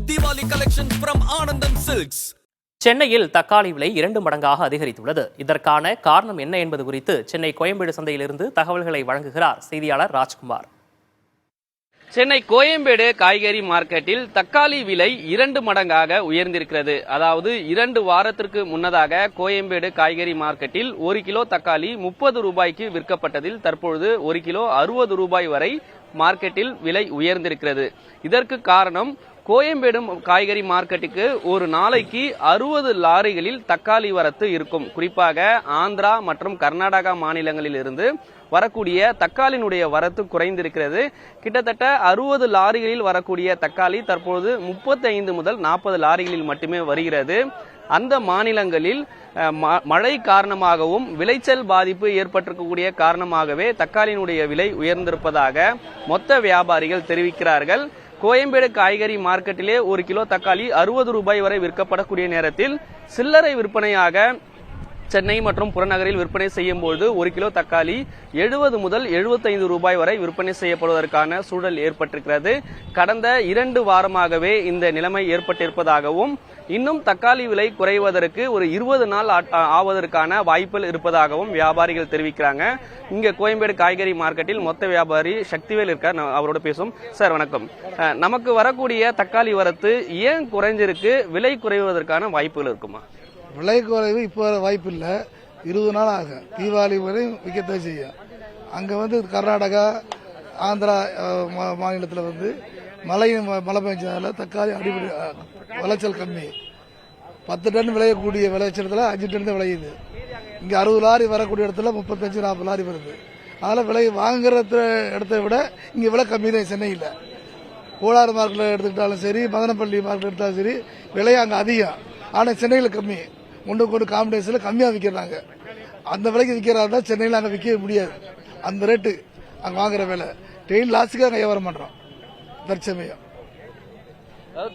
Diwali collections from Anandam Silks. சென்னையில் தக்காளி விலை 2 மடங்காக அதிகரித்துள்ளது. இதற்கான காரணம் என்ன என்பது குறித்து சென்னை கோயம்பேடு சந்தையிலிருந்து தகவல்களை வழங்குகிறார் செய்தியாளர் ராஜ்குமார். சென்னை கோயம்பேடு காய்கறி மார்க்கெட்டில் தக்காளி விலை 2 மடங்காக உயர்ந்திருக்கிறது. அதாவது 2 வாரத்திற்கு முன்னதாக கோயம்பேடு காய்கறி மார்க்கெட்டில் 1 கிலோ தக்காளி 30 ரூபாய்க்கு விற்கப்பட்டதில் தற்பொழுது 1 கிலோ 60 ரூபாய் வரை மார்க்கெட்டில் விலை உயர்ந்திருக்கிறது. இதற்கு காரணம் கோயம்பேடு காய்கறி மார்க்கெட்டுக்கு ஒரு நாளைக்கு 60 லாரிகளில் தக்காளி வரத்து இருக்கும். குறிப்பாக ஆந்திரா மற்றும் கர்நாடகா மாநிலங்களில் இருந்து வரக்கூடிய தக்காளியினுடைய வரத்து குறைந்திருக்கிறது. கிட்டத்தட்ட 60 லாரிகளில் வரக்கூடிய தக்காளி தற்பொழுது 35 முதல் 40 லாரிகளில் மட்டுமே வருகிறது. அந்த மாநிலங்களில் மழை காரணமாகவும் விளைச்சல் பாதிப்பு ஏற்பட்டிருக்கக்கூடிய காரணமாகவே தக்காளியினுடைய விலை உயர்ந்திருப்பதாக மொத்த வியாபாரிகள் தெரிவிக்கிறார்கள். கோயம்பேடு காய்கறி மார்க்கெட்டிலே 1 கிலோ தக்காளி 60 ரூபாய் வரை விற்கப்படக்கூடிய நேரத்தில் சில்லறை விற்பனையாக சென்னை மற்றும் புறநகரில் விற்பனை செய்யும் பொழுது 1 கிலோ தக்காளி 70 முதல் 75 ரூபாய் வரை விற்பனை செய்யப்படுவதற்கான சூழல் ஏற்பட்டிருக்கிறது. கடந்த 2 வாரமாகவே இந்த நிலைமை ஏற்பட்டிருப்பதாகவும் இன்னும் தக்காளி விலை குறைவதற்கு ஒரு 20 நாள் ஆவதற்கான வாய்ப்புகள் இருப்பதாகவும் வியாபாரிகள் தெரிவிக்கிறாங்க. இங்க கோயம்பேடு காய்கறி மார்க்கெட்டில் மொத்த வியாபாரி சக்திவேல் இருக்கார், அவரோட பேசும். சார் வணக்கம். நமக்கு வரக்கூடிய தக்காளி வரத்து ஏன் குறைஞ்சிருக்கு? விலை குறைவதற்கான வாய்ப்புகள் இருக்குமா? விலை குறைவு இப்போ வாய்ப்பு இல்லை. 20 நாள் ஆகும். தீபாவளி வரை விற்கத்தான் செய்யும். அங்கே கர்நாடகா ஆந்திரா மாநிலத்தில் மழை பெஞ்சதால தக்காளி அடிப்படை விளைச்சல் கம்மி. 10 டன் விளையக்கூடிய விளைச்சலத்தில் 5 டன் தான் விளையுது. இங்கே 60 லாரி வரக்கூடிய இடத்துல 35-40 லாரி வருது. அதனால் விலை வாங்குற இடத்தை விட இங்கே விலை கம்மி தான் சென்னையில். கோலாறு மார்க்கெட்டில் எடுத்துக்கிட்டாலும் சரி, மதனப்பள்ளி மார்க்கெட் எடுத்தாலும் சரி, விலை அங்கே அதிகம். ஆனால் சென்னையில் கம்மி. ஒன்றுக்கு காம்படிஷனில் கம்மியாக விற்கிறாங்க. அந்த விலைக்கு விற்கிறாருந்தா சென்னையில் அங்கே விற்க முடியாது. அந்த ரேட்டு அங்கே வாங்குற விலை ட்ரெயின் லாஸுக்கு அங்கே வியாபாரம் பண்ணுறோம் தற்சமயம்.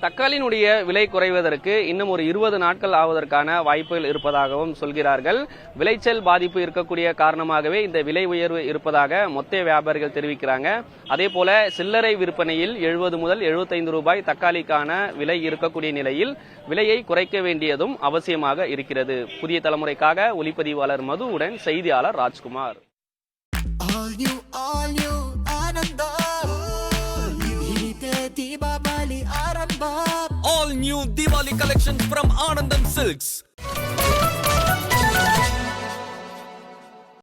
தக்காளியினுடைய விலை குறைவதற்கு இன்னும் ஒரு 20 நாட்கள் ஆவதற்கான வாய்ப்புகள் இருப்பதாகவும் சொல்கிறார்கள். விளைச்சல் பாதிப்பு இருக்கக்கூடிய காரணமாகவே இந்த விலை உயர்வு இருப்பதாக மொத்த வியாபாரிகள் தெரிவிக்கிறாங்க. அதே போல சில்லறை விற்பனையில் 70 முதல் 75 ரூபாய் தக்காளிக்கான விலை இருக்கக்கூடிய நிலையில் விலையை குறைக்க வேண்டியதும் அவசியமாக இருக்கிறது. புதிய தலைமுறைக்காக ஒளிப்பதிவாளர் மதுவுடன் செய்தியாளர் Rajkumar. All new Diwali collections from Anandam Silks.